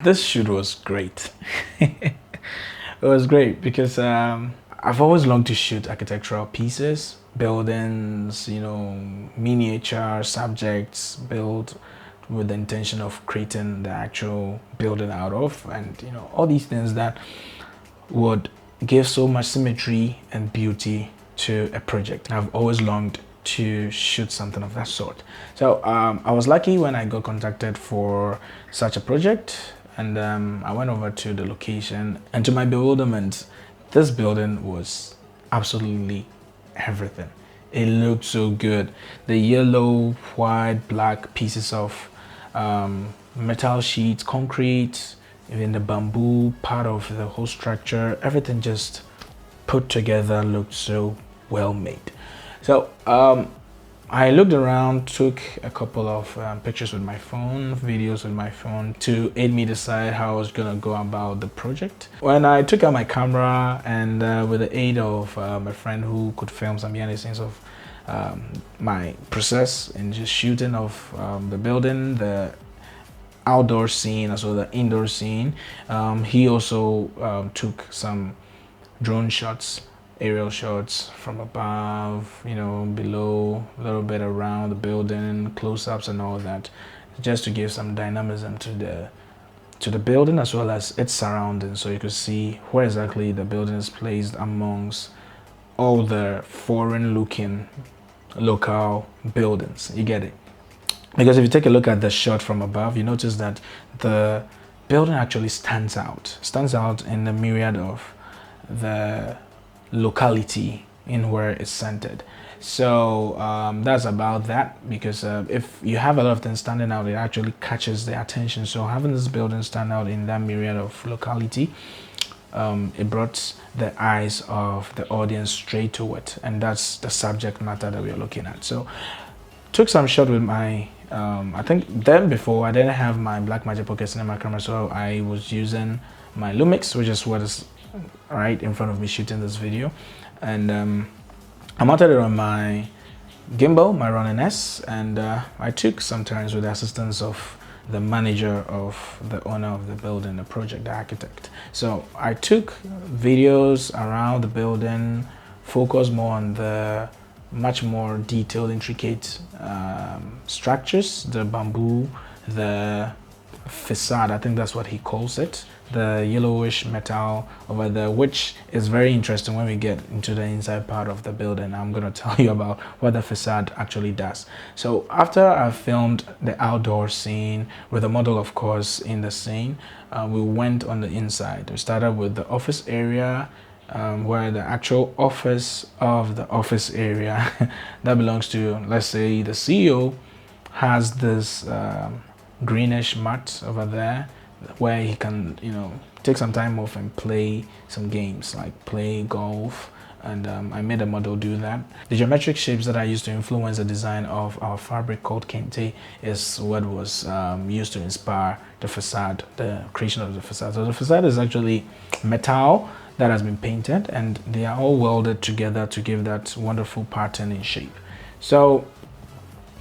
This shoot was great. It was great because I've always longed to shoot architectural pieces, buildings, miniature subjects built with the intention of creating the actual building out of, and all these things that would give so much symmetry and beauty to a project. I've always longed to shoot something of that sort. So I was lucky when I got contacted for such a project, and I went over to the location, and to my bewilderment, this building was absolutely everything. It looked so good. The yellow, white, black pieces of metal sheets, concrete, even the bamboo part of the whole structure, everything just put together looked so well made. So I looked around, took a couple of pictures with my phone, videos with my phone to aid me decide how I was gonna go about the project. When I took out my camera and with the aid of a friend who could film some behind the scenes of my process and just shooting of the building, the outdoor scene as well as the indoor scene, he also took some drone shots, aerial shots from above, below, a little bit around the building, close-ups and all that, just to give some dynamism to the building as well as its surroundings, so you could see where exactly the building is placed amongst all the foreign-looking local buildings. You get it? Because if you take a look at the shot from above, you notice that the building actually stands out in the myriad of the locality in where it's centered. So that's about that, because if you have a lot of things standing out, it actually catches the attention. So having this building stand out in that myriad of locality, it brought the eyes of the audience straight to it, and that's the subject matter that we are looking at. So took some shot with my I think then before I didn't have my Blackmagic Pocket Cinema camera, so I was using my Lumix, which is what is right in front of me shooting this video, and I mounted it on my gimbal, my Ronin S, and I took some turns with the assistance of the manager of the owner of the building, the project, the architect. So I took videos around the building, focused more on the much more detailed, intricate structures, the bamboo, the facade, I think that's what he calls it, the yellowish metal over there, which is very interesting when we get into the inside part of the building. I'm going to tell you about what the facade actually does. So after I filmed the outdoor scene with the model, of course, in the scene, we went on the inside. We started with the office area, where the actual office of the office area that belongs to, let's say, the CEO, has this greenish mat over there where he can take some time off and play some games like play golf, and I made a model do that. The geometric shapes that I used to influence the design of our fabric called kente is what was used to inspire the facade, the creation of the facade. So the facade is actually metal that has been painted, and they are all welded together to give that wonderful pattern in shape. So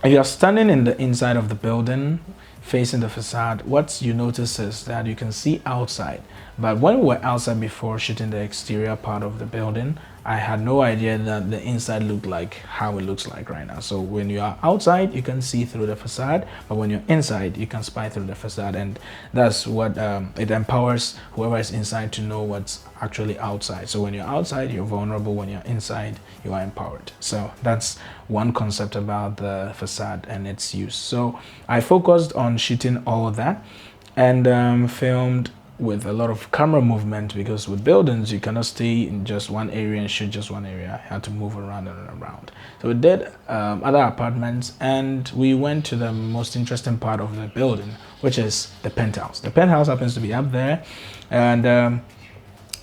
if you're standing in the inside of the building facing the facade, what you notice is that you can see outside. But when we were outside before shooting the exterior part of the building, I had no idea that the inside looked like how it looks like right now. So when you are outside, you can see through the facade, but when you're inside, you can spy through the facade, and that's what it empowers whoever is inside to know what's actually outside. So when you're outside, you're vulnerable. When you're inside, you are empowered. So that's one concept about the facade and its use. So I focused on shooting all of that, and filmed with a lot of camera movement, because with buildings you cannot stay in just one area and shoot just one area. I had to move around and around. So we did other apartments, and we went to the most interesting part of the building, which is the penthouse. The penthouse happens to be up there, and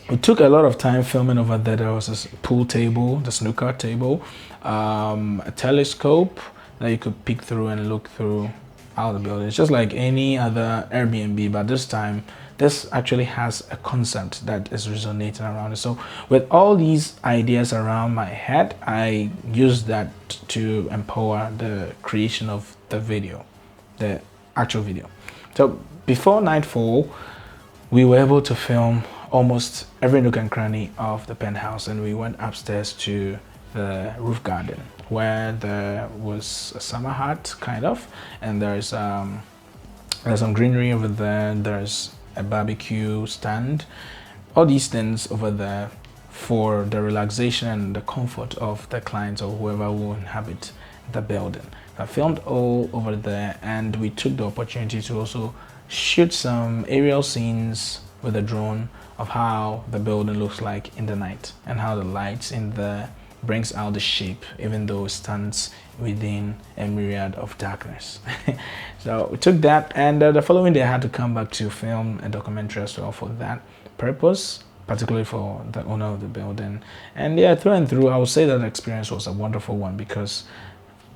we took a lot of time filming over there. There was this pool table, the snooker table, a telescope that you could peek through and look through out of the building. It's just like any other Airbnb, but this time this actually has a concept that is resonating around it. So with all these ideas around my head, I used that to empower the creation of the video, the actual video. So before nightfall, we were able to film almost every nook and cranny of the penthouse, and we went upstairs to the roof garden where there was a summer hut kind of, and there's some greenery over there. There's a barbecue stand, all these things over there for the relaxation and the comfort of the clients or whoever will inhabit the building. I filmed all over there, and we took the opportunity to also shoot some aerial scenes with a drone of how the building looks like in the night and how the lights in there brings out the shape even though it stands within a myriad of darkness. So we took that, and the following day I had to come back to film a documentary as well for that purpose, particularly for the owner of the building. And yeah, through and through, I would say that the experience was a wonderful one because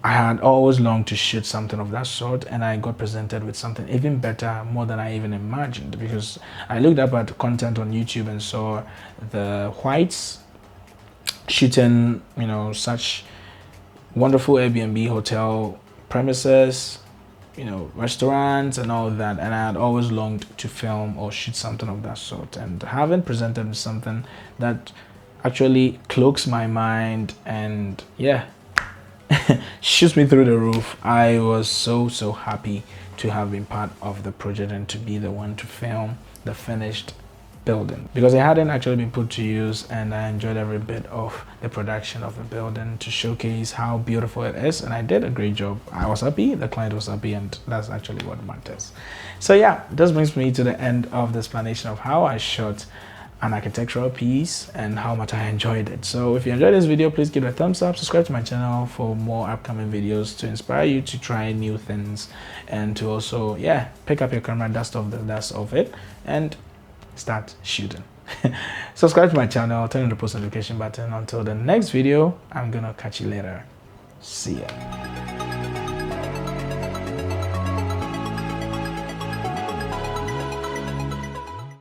I had always longed to shoot something of that sort, and I got presented with something even better, more than I even imagined, because I looked up at content on YouTube and saw the whites shooting, you know, such wonderful Airbnb hotel premises, you know, restaurants and all that, and I had always longed to film or shoot something of that sort, and having presented with something that actually cloaks my mind and yeah, shoots me through the roof, I was so happy to have been part of the project and to be the one to film the finished building, because it hadn't actually been put to use, and I enjoyed every bit of the production of the building to showcase how beautiful it is, and I did a great job. I was happy, the client was happy, and that's actually what matters. So yeah, this brings me to the end of the explanation of how I shot an architectural piece and how much I enjoyed it. So if you enjoyed this video, please give it a thumbs up, subscribe to my channel for more upcoming videos to inspire you to try new things, and to also, yeah, pick up your camera, dust off the dust of it, and start shooting. Subscribe to my channel, turn on the post notification button. Until the next video, I'm gonna catch you later. See ya.